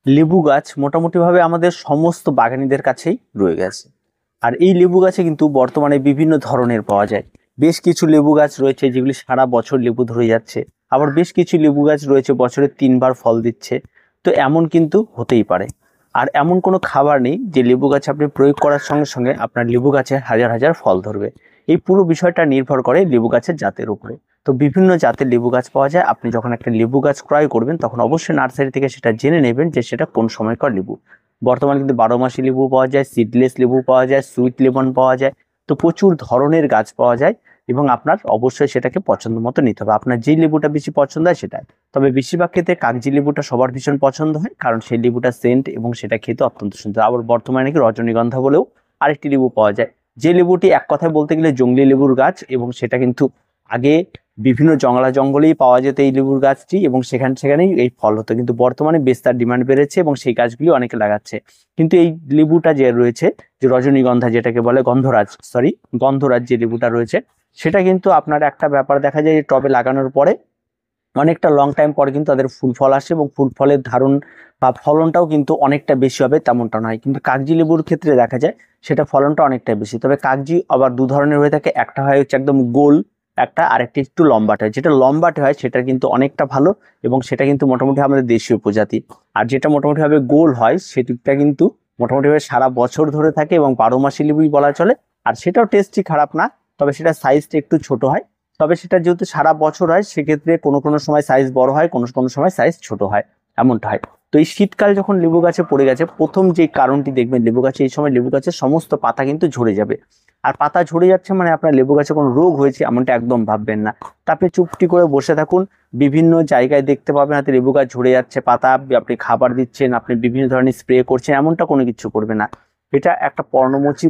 লেবু গাছ মোটামুটিভাবে আমাদের সমস্ত বাগানীদের কাছেই রয়ে গেছে। আর এই লেবু গাছে কিন্তু বর্তমানে বিভিন্ন ধরনের পাওয়া যায়। বেশ কিছু লেবু গাছ রয়েছে যেগুলি সারা বছর লেবু ধরে যাচ্ছে, আবার বেশ কিছু লেবু গাছ রয়েছে বছরে 3বার ফল দিচ্ছে। তো এমন কিন্তু হতেই পারে। আর এমন কোনো খাবার নেই যে লেবু গাছে আপনি প্রয়োগ করার সঙ্গে সঙ্গে আপনার লেবু গাছে হাজার হাজার ফল ধরবে। এই পুরো বিষয়টা নির্ভর করে লেবু গাছের জাতের উপরে। তো বিভিন্ন জাতের লেবু গাছ পাওয়া যায়। আপনি যখন একটা লেবু গাছ ক্রয় করবেন তখন অবশ্যই নার্সারি থেকে সেটা জেনে নেবেন যে সেটা কোন সময়কার লেবু। বর্তমানে কিন্তু 12 মাসি লেবু পাওয়া যায়, সিডলেস লেবু পাওয়া যায়, সুইট লেমন পাওয়া যায়। তো প্রচুর ধরনের গাছ পাওয়া যায় এবং আপনার অবশ্যই সেটাকে পছন্দ মতো নিতে হবে। আপনার যে লেবুটা বেশি পছন্দ হয় সেটাই। তবে বেশিরভাগ ক্ষেত্রে কাগজি লেবুটা সবার ভীষণ পছন্দ হয়, কারণ সেই লেবুটা সেন্ট এবং সেটা খেতে অত্যন্ত সুন্দর। আবার বর্তমানে নাকি রজনীগন্ধা বলেও আরেকটি লেবু পাওয়া যায়, যে লেবুটি এক কথায় বলতে গেলে জংলি লেবুর গাছ, এবং সেটা কিন্তু আগে বিভিন্ন জঙ্গলেই পাওয়া যেত এই লেবুর গাছটি, এবং সেখানেই এই ফল হতো। কিন্তু বর্তমানে বেশ তার ডিমান্ড বেড়েছে এবং সেই গাছগুলি অনেকে লাগাচ্ছে। কিন্তু এই লেবুটা যে রয়েছে, যে রজনীগন্ধা যেটাকে বলে, গন্ধরাজ যে লেবুটা রয়েছে, সেটা কিন্তু আপনার একটা ব্যাপার দেখা যায় যে টবে লাগানোর পরে অনেকটা লং টাইম পর কিন্তু তাদের ফুল ফল আসে, এবং ফুল ফলের ধারণ বা ফলনটাও কিন্তু অনেকটা বেশি হবে তেমনটা নয়। কিন্তু কাগজি লেবুর ক্ষেত্রে দেখা যায় সেটা ফলনটা অনেকটা বেশি। তবে কাগজি আবার দু ধরনের হয়ে থাকে, একটা হয় হচ্ছে একদম গোল একটা, আরেকটি একটু লম্বাটে হয়। যেটা লম্বাটে হয় সেটা কিন্তু অনেকটা ভালো, এবং সেটা কিন্তু মোটামুটি আমাদের দেশীয় প্রজাতি। আর যেটা মোটামুটিভাবে গোল হয় সেটা কিন্তু মোটামুটিভাবে সারা বছর ধরে থাকে এবং 12 মাসি লেবুই বলা চলে। আর সেটাও টেস্টই খারাপ না, তবে সেটা সাইজটা একটু ছোট হয়। তবে সেটা যেহেতু সারা বছর হয় সেক্ষেত্রে কোনো কোনো সময় সাইজ বড় হয়, কোনো কোনো সময় সাইজ ছোট হয়, এমনটা হয়। তো এই শীতকাল যখন লেবু গাছে পড়ে গেছে, প্রথম যে কারণটি দেখবেন লেবু গাছে এই সময় লেবু গাছের সমস্ত পাতা কিন্তু ঝরে যাবে। আর পাতা ঝরে যাচ্ছে মানে আপনার লেবু গাছে কোনো রোগ হয়েছে এমনটা একদম ভাববেন না। তা আপনি চুপটি করে বসে থাকুন, বিভিন্ন জায়গায় দেখতে পাবেন হাতে লেবু গাছ ঝরে যাচ্ছে পাতা, আপনি খাবার দিচ্ছেন, আপনি বিভিন্ন ধরনের স্প্রে করছেন, এমনটা কোনো কিছু করবে না। এটা একটা পর্ণমোচী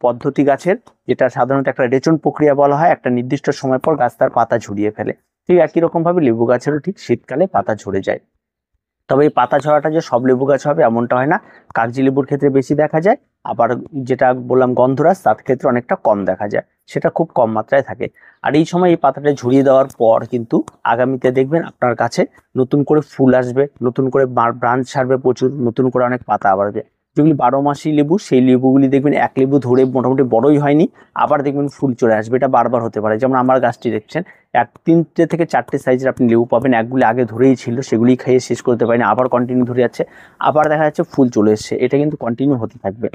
পদ্ধতি গাছের, যেটা সাধারণত একটা রেচন প্রক্রিয়া বলা হয়। একটা নির্দিষ্ট সময় পর গাছ তার পাতা ঝরিয়ে ফেলে। ঠিক একই রকম ভাবে লেবু গাছেরও ঠিক শীতকালে পাতা ঝরে যায়। তবে এই পাতা ঝরাটা যে সব লেবু গাছ হবে এমনটা হয় না। কাগজি লেবুর ক্ষেত্রে বেশি দেখা যায়, আবার যেটা বললাম গন্ধরাজ, তার ক্ষেত্রে অনেকটা কম দেখা যায়, সেটা খুব কম মাত্রায় থাকে। আর এই সময় এই পাতাটা ঝরিয়ে দেওয়ার পর কিন্তু আগামীতে দেখবেন আপনার কাছে নতুন করে ফুল আসবে, নতুন করে ব্রাঞ্চ ছাড়বে প্রচুর, নতুন করে অনেক পাতা আবার আসবে। যেগুলি 12 মাসি লেবু, সেই লেবুগুলি দেখবেন এক লেবু ধরে মোটামুটি বড়ই হয়নি, আবার দেখবেন ফুল চলে আসবে। এটা বারবার হতে পারে, যেমন আমার গাছটি দেখছেন, 3টে থেকে 4টে সাইজের আপনি লেবু পাবেন। একগুলি আগে ধরেই ছিল, সেগুলি খেয়ে শেষ করতে পারেনি, আবার কন্টিনিউ ধরে যাচ্ছে, আবার দেখা যাচ্ছে ফুল চলে এসছে। এটা কিন্তু কন্টিনিউ হতে থাকবে।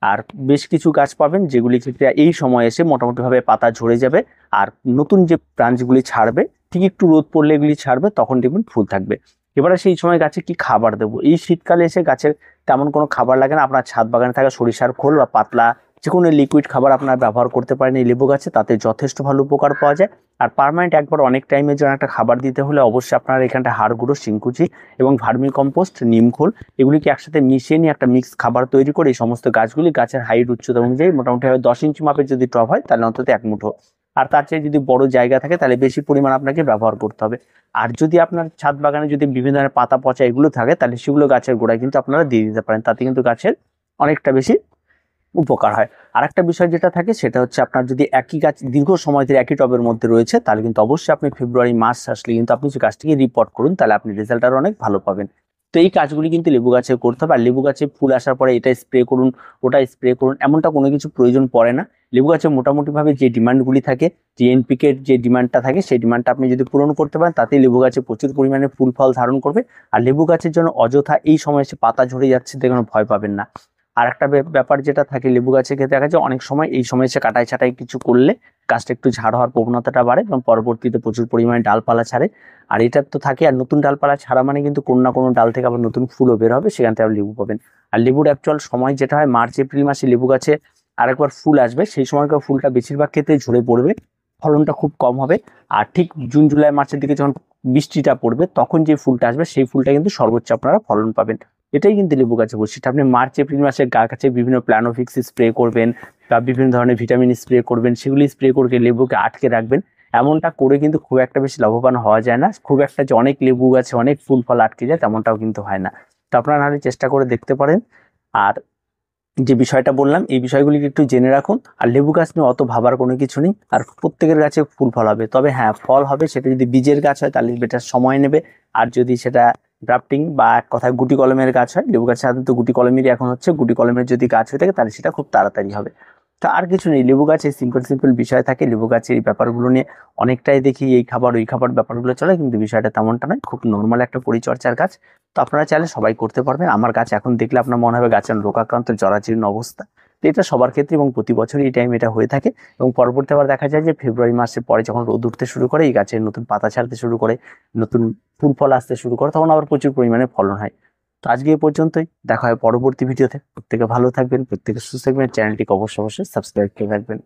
আর বেশ কিছু গাছ পাবেন যেগুলি ক্ষেত্রে এই সময় এসে মোটামুটিভাবে পাতা ঝরে যাবে, আর নতুন যে ব্রাঞ্চগুলি ছাড়বে, ঠিক একটু রোদ পড়লে এগুলি ছাড়বে, তখন দেখবেন ফুল থাকবে। এবারে সেই সময় গাছে কি খাবার দেবো? এই শীতকালে এসে গাছের তেমন কোনো খাবার লাগে না। আপনার ছাদ বাগানে থাকা সরিষার খোল বা পাতলা যে কোনো লিকুইড খাবার আপনারা ব্যবহার করতে পারেন এই লেবু গাছে, তাতে যথেষ্ট ভালো উপকার পাওয়া যায়। আর পার্মানেন্ট একবার অনেক টাইমের জন্য একটা খাবার দিতে হলে অবশ্যই আপনারা এখানটা হাড় গুঁড়ো, শিংকুচি এবং ভার্মি কম্পোস্ট, নিমখোল এগুলিকে একসাথে মিশিয়ে নিয়ে একটা মিক্স খাবার তৈরি করে এই সমস্ত গাছগুলি গাছের হাইট উচ্চতা অনুযায়ী মোটামুটি 10 ইঞ্চি মাপের যদি টব হয় তাহলে অন্তত 1 মুঠো, আর তার চেয়ে যদি বড় জায়গা থাকে তাহলে বেশি পরিমাণ আপনাকে ব্যবহার করতে হবে। আর যদি আপনার ছাদ বাগানে যদি বিভিন্ন ধরনের পাতা পচা এগুলো থাকে তাহলে সেগুলো গাছের গোড়ায় কিন্তু আপনারা দিয়ে দিতে পারেন, তাতে কিন্তু গাছের অনেকটা বেশি উপকার হয়। আর একটা বিষয় যেটা থাকে সেটা হচ্ছে, আপনার যদি একই গাছ দীর্ঘ সময় ধরে একই টবের মধ্যে রয়েছে তাহলে কিন্তু অবশ্যই আপনি ফেব্রুয়ারি মাস আসলে কিন্তু আপনি সেই গাছটিকে রিপোর্ট করুন, তাহলে আপনি রেজাল্ট আরো অনেক ভালো পাবেন। তো এই কাজগুলি কিন্তু লেবু গাছে করতে হবে। আর লেবু গাছে ফুল আসার পরে এটা স্প্রে করুন, ওটা স্প্রে করুন, এমনটা কোনো কিছু প্রয়োজন পড়ে না। লেবু গাছে মোটামুটিভাবে যে ডিমান্ডগুলি থাকে, যে এনপিকে এর যে ডিমান্ডটা থাকে, সেই ডিমান্ডটা আপনি যদি পূরণ করতে পারেন তাতেই লেবু গাছে প্রচুর পরিমাণে ফুল ফল ধারণ করবে। আর লেবু গাছের জন্য অযথা এই সময় এসে পাতা ঝরে যাচ্ছে দেখে ভয় পাবেন না। আর একটা ব্যাপার যেটা থাকে লেবু গাছের ক্ষেত্রে দেখা যায় অনেক সময় এই সময় এসে কাটাই ছাটাই কিছু করলে গাছটা একটু ঝাড় হওয়ার প্রবণতাটা বাড়ে এবং পরবর্তীতে প্রচুর পরিমাণে ডালপালা ছাড়ে। আর এটা তো থাকে, আর নতুন ডালপালা ছাড়া মানে কিন্তু কোনো না কোনো ডাল থেকে আবার নতুন ফুলও বের হবে, সেখান থেকে আবার লেবু পাবেন। আর লেবুর অ্যাকচুয়াল সময় যেটা হয় মার্চ এপ্রিল মাসে লেবু গাছে আরেকবার ফুল আসবে, সেই সময়কার ফুলটা বেশিরভাগ ক্ষেত্রে ঝরে পড়বে, ফলনটা খুব কম হবে। আর ঠিক জুন জুলাই মাসের দিকে যখন বৃষ্টিটা পড়বে তখন যে ফুলটা আসবে সেই ফুলটা কিন্তু সর্বোচ্চ আপনারা ফলন পাবেন। এটাই কিন্তু লেবু গাছে বৈশিষ্ট্য। আপনি মার্চ এপ্রিল মাসে গাছে বিভিন্ন প্ল্যানোফিক্স স্প্রে করবেন বা বিভিন্ন ধরনের ভিটামিন স্প্রে করবেন, সেগুলি স্প্রে করে লেবুকে আটকে রাখবেন। এমনটা করে কিন্তু খুব একটা বেশি লাভবান হওয়া যায় না। খুব একটা যে অনেক লেবু গাছে অনেক ফুল ফল আটকে যায় তেমনটাও কিন্তু হয় না। তো আপনারা নাহলে চেষ্টা করে দেখতে পারেন। আর যে বিষয়টা বললাম এই বিষয়গুলিকে একটু জেনে রাখুন। আর লেবু গাছ নিয়ে অত ভাবার কোনো কিছু নেই, আর প্রত্যেকের গাছে ফুল ফল হবে, তবে হ্যাঁ ফল হবে সেটা যদি বীজের গাছ হয় তাহলে বেটার সময় নেবে। আর যদি সেটা গ্রাফটিং বা এক কথায় গুটি কলমের গাছ হয়, লেবু গাছ সাধারণত গুটি কলমেরই এখন হচ্ছে, গুটি কলমের যদি গাছ হয়ে থাকে তাহলে সেটা খুব তাড়াতাড়ি হবে। তো আর কিছু নেই, লেবু গাছে সিম্পল সিম্পল বিষয় থাকে, লেবু গাছের এই ব্যাপারগুলো নিয়ে অনেকটাই দেখি এই খাবার ওই খাবার ব্যাপারগুলো চলে, কিন্তু বিষয়টা তেমনটা নয়, খুব নর্মাল একটা পরিচর্যার গাছ। তো আপনারা চাইলে সবাই করতে পারবেন। আমার গাছ এখন দেখলে আপনার মনে হবে গাছের রোগাক্রান্ত জরাজীর্ণ অবস্থা। তো এটা সবার ক্ষেত্রে এবং প্রতি বছরই এই টাইম এটা হয়ে থাকে। এবং পরবর্তী আবার দেখা যায় যে ফেব্রুয়ারি মাসের পরে যখন রোদ উঠতে শুরু করে, এই গাছের নতুন পাতা ছাড়তে শুরু করে, নতুন ফুল ফল আসতে শুরু করে, তখন আবার প্রচুর পরিমাণে ফলন হয়। তো আজকে এই পর্যন্তই, দেখা হয় পরবর্তী ভিডিওতে। প্রত্যেকে ভালো থাকবেন, প্রত্যেকে সুস্থ থাকবেন, চ্যানেলটিকে অবশ্যই সাবস্ক্রাইব করে রাখবেন।